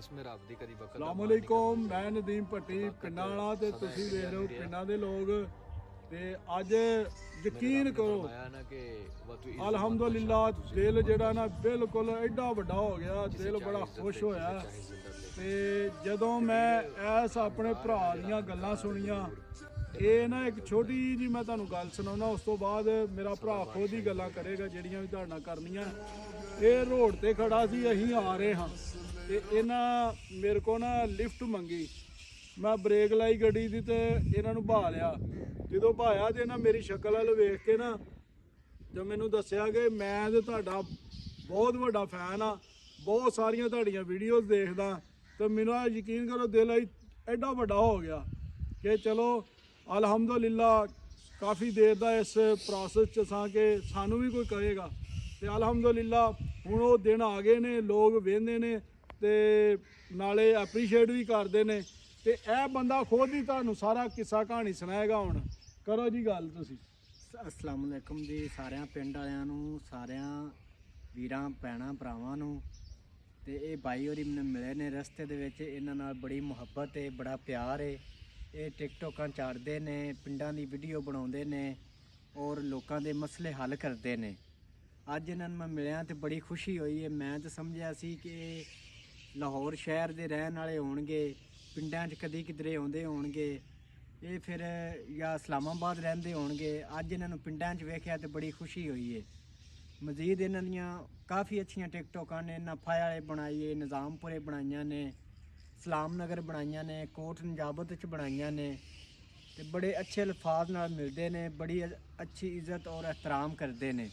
बस मैं रब दी करी बकल अस्सलामुअलैकुम, मैं नदीम भट्टी पिंडां वाला ते तुसीं देख रहे हो पिंडां दे लोग। ते अज यकीन करो अल्हम्दुलिल्लाह दिल जेड़ा ना बिल्कुल एडा वड्डा हो गया, दिल बड़ा खुश होया। ते जदों मैं ऐस अपने भरा दियां गल्लां सुनियां, ਇਹ ਨਾ ਇੱਕ ਛੋਟੀ ਜੀ ਮੈਂ ਤੁਹਾਨੂੰ ਗੱਲ ਸੁਣਾਉਣਾ, ਉਸ ਤੋਂ ਬਾਅਦ ਮੇਰਾ ਭਰਾ ਖੁਦ ਹੀ ਗੱਲਾਂ ਕਰੇਗਾ ਜਿਹੜੀਆਂ ਵੀ ਤੁਹਾਡੇ ਨਾਲ ਕਰਨੀਆਂ। ਇਹ ਰੋਡ ਤੇ ਖੜਾ ਸੀ, ਅਸੀਂ ਆ ਰਹੇ ਹਾਂ ਤੇ ਇਹਨਾਂ ਮੇਰੇ ਕੋਲ ਨਾ ਲਿਫਟ ਮੰਗੀ। ਮੈਂ ਬ੍ਰੇਕ ਲਾਈ ਗੱਡੀ ਦੀ ਤੇ ਇਹਨਾਂ ਨੂੰ ਭਾ ਲਿਆ। ਜਦੋਂ ਭਾਇਆ ਤੇ ਇਹਨਾਂ ਮੇਰੀ ਸ਼ਕਲ ਵੱਲ ਵੇਖ ਕੇ ਨਾ ਤੇ ਮੈਨੂੰ ਦੱਸਿਆ ਕਿ ਮੈਂ ਤੇ ਤੁਹਾਡਾ ਬਹੁਤ ਵੱਡਾ ਫੈਨ ਆ, ਬਹੁਤ ਸਾਰੀਆਂ ਤੁਹਾਡੀਆਂ ਵੀਡੀਓਜ਼ ਦੇਖਦਾ। ਤੇ ਮੈਨੂੰ ਯਕੀਨ ਕਰੋ ਦਿਲ ਐਡਾ ਵੱਡਾ ਹੋ ਗਿਆ ਕਿ ਚਲੋ ਅਲਹਮਦੁਲਿਲਾ ਕਾਫੀ ਦੇਰ ਦਾ ਇਸ ਪ੍ਰੋਸੈਸ 'ਚ ਸਾਂ ਕਿ ਸਾਨੂੰ ਵੀ ਕੋਈ ਕਹੇਗਾ। ਤੇ ਅਲਹਮਦੁਲਿਲਾ ਹੁਣ ਉਹ ਦਿਨ ਆ ਗਏ ਨੇ, ਲੋਕ ਵੇਖਦੇ ਨੇ ਤੇ ਨਾਲੇ ਐਪਰੀਸ਼ੀਏਟ ਵੀ ਕਰਦੇ ਨੇ। ਤੇ ਇਹ ਬੰਦਾ ਖੁਦ ਹੀ ਤੁਹਾਨੂੰ ਸਾਰਾ ਕਿੱਸਾ ਕਹਾਣੀ ਸੁਣਾਏਗਾ। ਹੁਣ ਕਰੋ ਜੀ ਗੱਲ ਤੁਸੀਂ। अस्सलाम वालेकुम जी सारिਆਂ ਪਿੰਡ ਵਾਲਿਆਂ ਨੂੰ, ਸਾਰਿਆਂ ਵੀਰਾਂ ਭੈਣਾਂ ਭਰਾਵਾਂ ਨੂੰ। ਤੇ ਇਹ ਬਾਈ ਹੋਰੀ ਮੈਨੂੰ ਮਿਲੇ ਨੇ ਰਸਤੇ ਦੇ ਵਿੱਚ, ਇਹਨਾਂ ਨਾਲ ਬੜੀ ਮੁਹੱਬਤ ਹੈ, ਬੜਾ ਪਿਆਰ ਹੈ। ਇਹ ਟਿਕਟੋਕਾਂ ਚਾੜਦੇ ਨੇ, ਪਿੰਡਾਂ ਦੀ ਵੀਡੀਓ ਬਣਾਉਂਦੇ ਨੇ ਔਰ ਲੋਕਾਂ ਦੇ ਮਸਲੇ ਹੱਲ ਕਰਦੇ ਨੇ। ਅੱਜ ਇਹਨਾਂ ਨੂੰ ਮੈਂ ਮਿਲਿਆ ਤੇ ਬੜੀ ਖੁਸ਼ੀ ਹੋਈ ਹੈ। ਮੈਂ ਤਾਂ ਸਮਝਿਆ ਸੀ ਕਿ ਲਾਹੌਰ ਸ਼ਹਿਰ ਦੇ ਰਹਿਣ ਵਾਲੇ ਹੋਣਗੇ, ਪਿੰਡਾਂ 'ਚ ਕਦੀ ਕਿਧਰੇ ਆਉਂਦੇ ਹੋਣਗੇ, ਇਹ ਫਿਰ ਜਾਂ ਇਸਲਾਮਾਬਾਦ ਰਹਿੰਦੇ ਹੋਣਗੇ। ਅੱਜ ਇਹਨਾਂ ਨੂੰ ਪਿੰਡਾਂ 'ਚ ਵੇਖਿਆ ਤੇ ਬੜੀ ਖੁਸ਼ੀ ਹੋਈ ਹੈ। ਮਜ਼ੀਦ ਇਹਨਾਂ ਦੀਆਂ ਕਾਫੀ ਅੱਛੀਆਂ ਟਿਕਟੋਕਾਂ ਨੇ, ਨਫਾ ਵਾਲੇ ਬਣਾਈਏ, ਨਿਜ਼ਾਮਪੁਰੇ ਬਣਾਈਆਂ ਨੇ, ਸਲਾਮ ਨਗਰ ਬਣਾਈਆਂ ਨੇ, ਕੋਟ ਨਜਾਬਤ 'ਚ ਬਣਾਈਆਂ ਨੇ ਤੇ ਬੜੇ ਅੱਛੇ ਅਲਫਾਜ਼ ਨਾਲ ਮਿਲਦੇ ਨੇ, ਬੜੀ ਅੱਛੀ ਇੱਜ਼ਤ ਔਰ ਇਹਤਰਾਮ ਕਰਦੇ ਨੇ।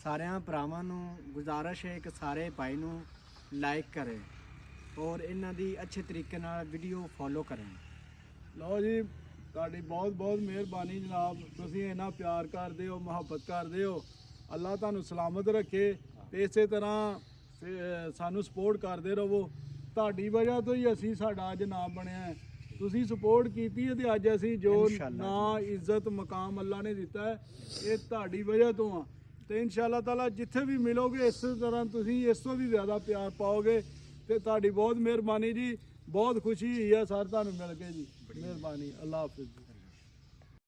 ਸਾਰਿਆਂ ਭਰਾਵਾਂ ਨੂੰ ਗੁਜ਼ਾਰਿਸ਼ ਹੈ ਕਿ ਸਾਰੇ ਭਾਈ ਨੂੰ ਲਾਈਕ ਕਰੇ ਔਰ ਇਹਨਾਂ ਦੀ ਅੱਛੇ ਤਰੀਕੇ ਨਾਲ ਵੀਡੀਓ ਫੋਲੋ ਕਰਨ। ਲਓ ਜੀ, ਤੁਹਾਡੀ ਬਹੁਤ ਬਹੁਤ ਮਿਹਰਬਾਨੀ ਜਨਾਬ, ਤੁਸੀਂ ਇੰਨਾ ਪਿਆਰ ਕਰਦੇ ਹੋ, ਮੁਹੱਬਤ ਕਰਦੇ ਹੋ। ਅੱਲਾ ਤੁਹਾਨੂੰ ਸਲਾਮਤ ਰੱਖੇ ਤੇ ਇਸੇ ਤਰ੍ਹਾਂ ਸਾਨੂੰ ਸਪੋਰਟ ਕਰਦੇ ਰਹੋ। ਤੁਹਾਡੀ ਵਜ੍ਹਾ ਤੋਂ ਹੀ ਅਸੀਂ ਸਾਡਾ ਅੱਜ ਨਾਮ ਬਣਿਆ ਹੈ। ਤੁਸੀਂ ਸਪੋਰਟ ਕੀਤੀ ਹੈ ਤੇ ਅੱਜ ਅਸੀਂ ਜੋ ਨਾਂ ਇੱਜ਼ਤ ਮਕਾਮ ਅੱਲਾ ਨੇ ਦਿੱਤਾ ਹੈ ਇਹ ਤੁਹਾਡੀ ਵਜ੍ਹਾ ਤੋਂ ਆ। ਤੇ ਇਨਸ਼ਾਅੱਲਾ ਤਾਲਾ ਜਿੱਥੇ ਵੀ ਮਿਲੋਗੇ ਇਸ ਤਰ੍ਹਾਂ ਤੁਸੀਂ ਇਸ ਤੋਂ ਵੀ ਜ਼ਿਆਦਾ ਪਿਆਰ ਪਾਓਗੇ। ਤੇ ਤੁਹਾਡੀ ਬਹੁਤ ਮਿਹਰਬਾਨੀ ਜੀ, ਬਹੁਤ ਖੁਸ਼ੀ ਹੋਈ ਹੈ ਸਰ ਤੁਹਾਨੂੰ ਮਿਲ ਕੇ ਜੀ। ਮਿਹਰਬਾਨੀ, ਅੱਲਾ ਹਾਫਿਜ਼।